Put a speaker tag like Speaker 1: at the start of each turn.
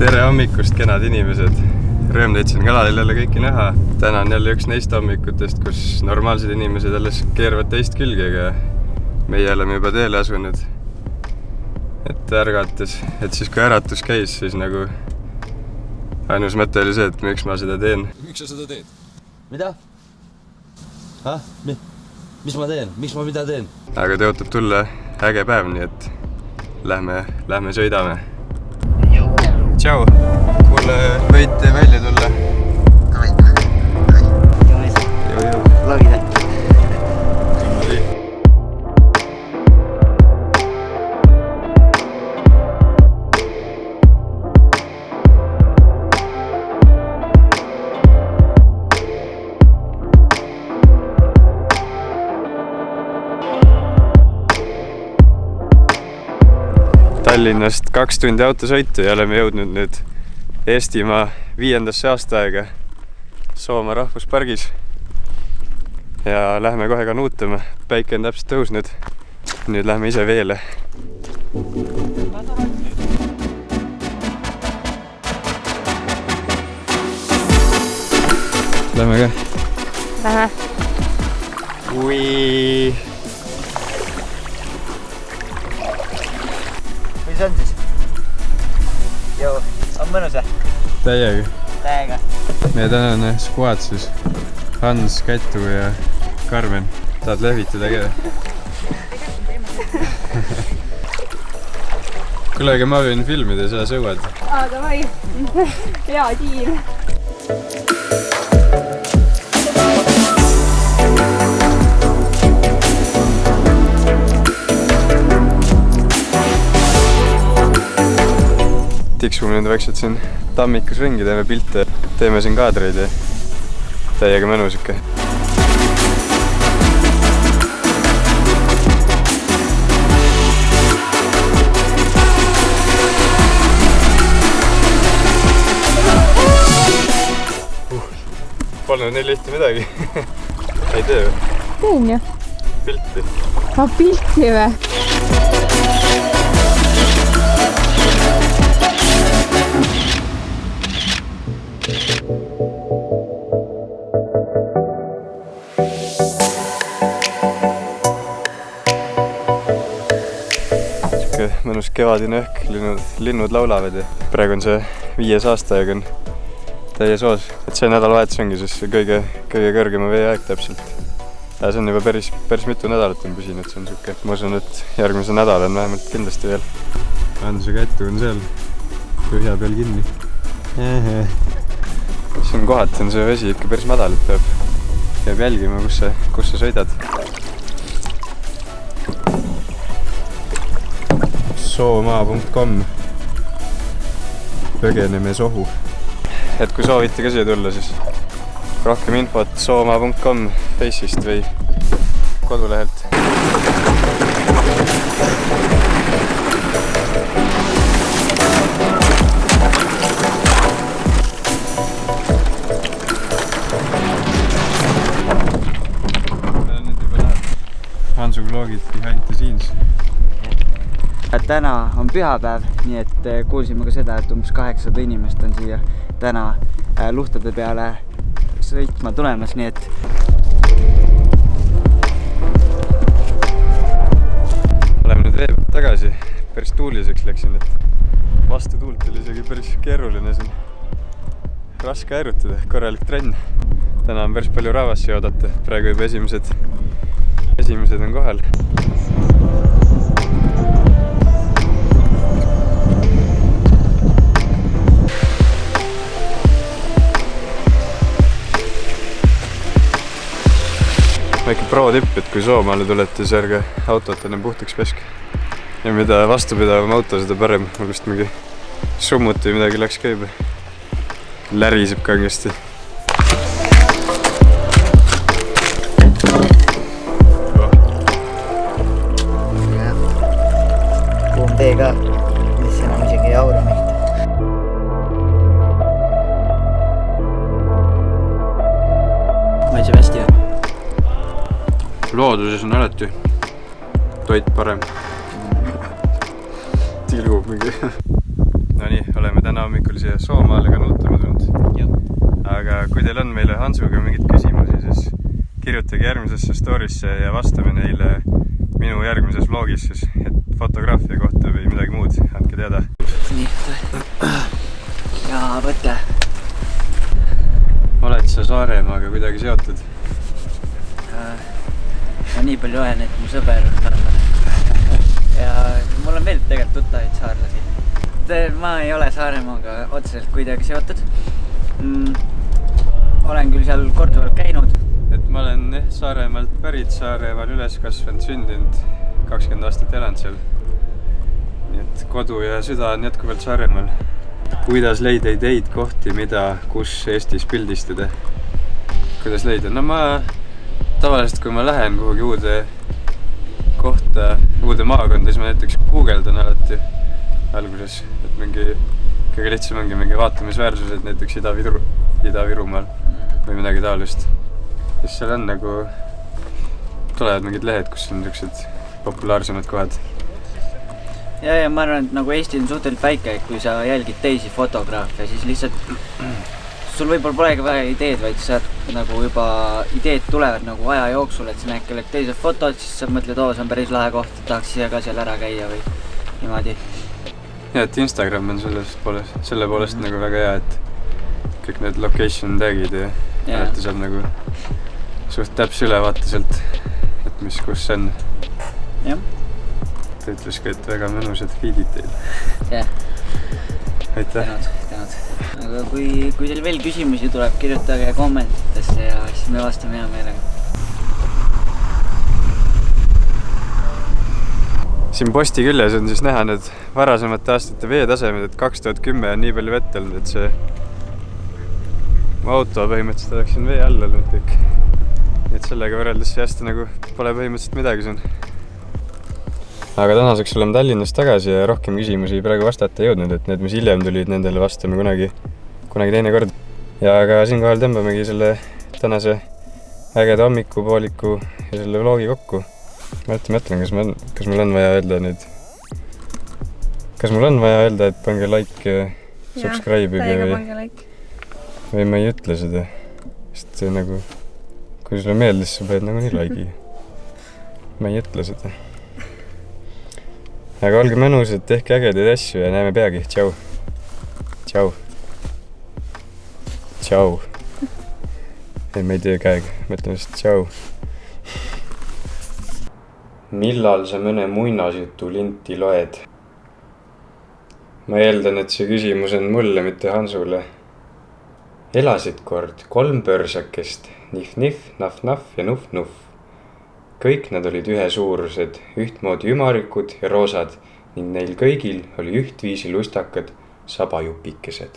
Speaker 1: Tere hommikust, kenad inimesed! Rõõm teid siin kanalil jälle kõiki näha. Täna on jälle üks neist hommikutest, kus normaalsed inimesed alles keeravad teist külge, aga meie oleme juba teele asunud. Et ärgates, et siis kui äratus käis, siis nagu ainus mõte oli see, et miks ma seda teen.
Speaker 2: Miks sa seda teed?
Speaker 3: Mida? Mis ma teen? Miks ma mida teen?
Speaker 1: Aga tõotab tulla äge päev, nii et lähme sõidame. Tšau! Kuule, võite välja tulla?
Speaker 4: Logida.
Speaker 1: Tallinnast 2 tundi autosõitu ja oleme jõudnud nüüd Eestimaa 5. aastaaega Soomaa rahvuspargis. Ja lähme kohe kanuutama. Päike on täpselt tõusnud. Nüüd lähme ise veele. Lähme ka?
Speaker 5: Lähme.
Speaker 1: Ui.
Speaker 4: Mis on siis? Joo, on mõnus või?
Speaker 1: Täiega.
Speaker 4: Täiega.
Speaker 1: Meie tänane squad siis Hans, Kätu ja Karmen. Tahad lehvitada ka? Kuule, aga ma võin filmida, sa sõuad.
Speaker 5: Davai. Hea diil.
Speaker 1: Tiksume nüüd väiksed siin tammikus ringi, teeme pilte, teeme siin kaadreid ja täiega mõnus ikka. Polnud nii lihtne midagi. Ei tee või?
Speaker 5: Teen ju.
Speaker 1: Pilti.
Speaker 5: Pilti või?
Speaker 1: Mõnus kevadine õhk, linnud laulavad ja praegu on see 5. aastaaeg on täies hoos. Et see nädalavahetus ongi siis kõige kõrgema veeaeg täpselt. Ja see on juba päris mitu nädalat on püsinud, see on siuke. Ma usun, et järgmise nädal on vähemalt kindlasti veel. Hans ja Kätu on seal põhja peal kinni. Siin kohati on see vesi ikka päris madal, et peab jälgima, kus sa sõidad. Soomaa.com Põgenemesohu. Et kui soovite ka siia tulla, siis rohkem infot Soomaa.com Face'ist või kodulehelt. Nüüd juba läheb Hansu vlogid behind the scenes.
Speaker 4: Täna on pühapäev, nii et kuulsime ka seda, et umbes 800 inimest on siia täna luhtade peale sõitma tulemas, nii et
Speaker 1: oleme nüüd vee pealt tagasi. Päris tuuliseks läksin, et vastu tuult oli isegi päris keeruline siin. Raske äirutada, korralik trenn. Täna on päris palju rahvast siia oodata. Praegu juba esimesed on kohal. Väike pro-tipp, et kui Soomaale tulete, siis ärge autot enne puhtaks peske. Ja mida vastupidavam auto, seda parem. Mul vist mingi summut või midagi läks ka juba. Läriseb kangesti.
Speaker 4: kuum tee ka, mis enam isegi ei aura mitte. Maitseb hästi.
Speaker 1: Looduses on alati toit parem. Tilgub mingi No nii, oleme täna hommikul siia Soomaale ka nuutama tulnud. Aga kui teil on meile Hansuga mingid küsimusi, siis kirjutage järgmisesse story'sse ja vastame neile minu järgmises vlogis siis, et fotograafia kohta või midagi muud, andke teada.
Speaker 4: Nii, ja võtte.
Speaker 1: Oled sa Saaremaaga kuidagi seotud?
Speaker 4: Ma nii palju olen, et mu sõber on saarlane. Ja mul on veel tegelikult tuttavaid saarlasi. Ma ei ole Saaremaaga otseselt kuidagi seotud. Olen küll seal korduvalt käinud.
Speaker 1: Et ma olen Saaremaalt pärit, Saaremaal üles kasvanud, sündinud, 20 aastat elanud seal. Nii et kodu ja süda on jätkuvalt Saaremaal. Kuidas leida ideid kohti, mida, kus Eestis pildistada? Kuidas leida? No ma tavaliselt, kui ma lähen kuhugi uude kohta, uude maakonda, siis ma näiteks guugeldan alati alguses, et mingi kõige lihtsam ongi mingi vaatamisväärsused näiteks Ida-Virumaal või midagi taolist. Siis seal on nagu, tulevad mingid lehed, kus on niisugused populaarsemad kohad.
Speaker 4: Ja ma arvan, et nagu Eesti on suhteliselt väike, et kui sa jälgid teisi fotograafe, siis lihtsalt sul võib-olla polegi vaja ideed, vaid sa nagu juba ideed tulevad nagu aja jooksul, et sa näed kellegi teised fotod, siis sa mõtled, see on päris lahe koht, et tahaks siia ka seal ära käia või niimoodi.
Speaker 1: Ja, et Instagram on selle poolest nagu väga hea, et kõik need location tag'id ja alati saab nagu suht täpse ülevaate sealt, et mis kus on.
Speaker 4: Jah.
Speaker 1: Ta ütles ka, et väga mõnusad feedid teil.
Speaker 4: Jah.
Speaker 1: Aitäh.
Speaker 4: Tänud. Aga kui teil veel küsimusi tuleb, kirjutage kommentitesse ja siis me vastame hea meelega.
Speaker 1: Siin posti küljes on siis näha need varasemate aastate veetasemed, et 2010 on nii palju vett olnud, et see mu auto põhimõtteliselt oleks siin vee all olnud kõik. Nii et sellega võrreldes see aasta nagu pole põhimõtteliselt midagi siin. Aga tänaseks oleme Tallinnas tagasi ja rohkem küsimusi praegu vastata ei jõudnud, et need, mis hiljem tulid, nendele vastame kunagi teine kord. Ja aga siinkohal tõmbamegi selle tänase ägeda hommikupooliku ja selle vlogi kokku. Ma mõtlen, kas mul on vaja öelda nüüd. Kas mul on vaja öelda, et pange like ja subscribe'ige või ma ei ütle seda. Sest see nagu, kui sulle meeldis, sa pead nagu nii like'i. Ma ei ütle seda. Aga olge mõnusad, tehke ägedaid asju ja näeme peagi. Tšau. Tšau. Tšau. Ei, ma ei tee käega. Ma ütlen lihtsalt tšau. Millal sa mõne muinasjutu linti loed? Ma eeldan, et see küsimus on mulle, mitte Hansule. Elasid kord 3 pörsakest, nif-nif, naf-naf ja nuff-nuff. Kõik nad olid ühesuurused, ühtmoodi ümarikud ja roosad ning neil kõigil oli ühtviisi lustakad sabajupikesed.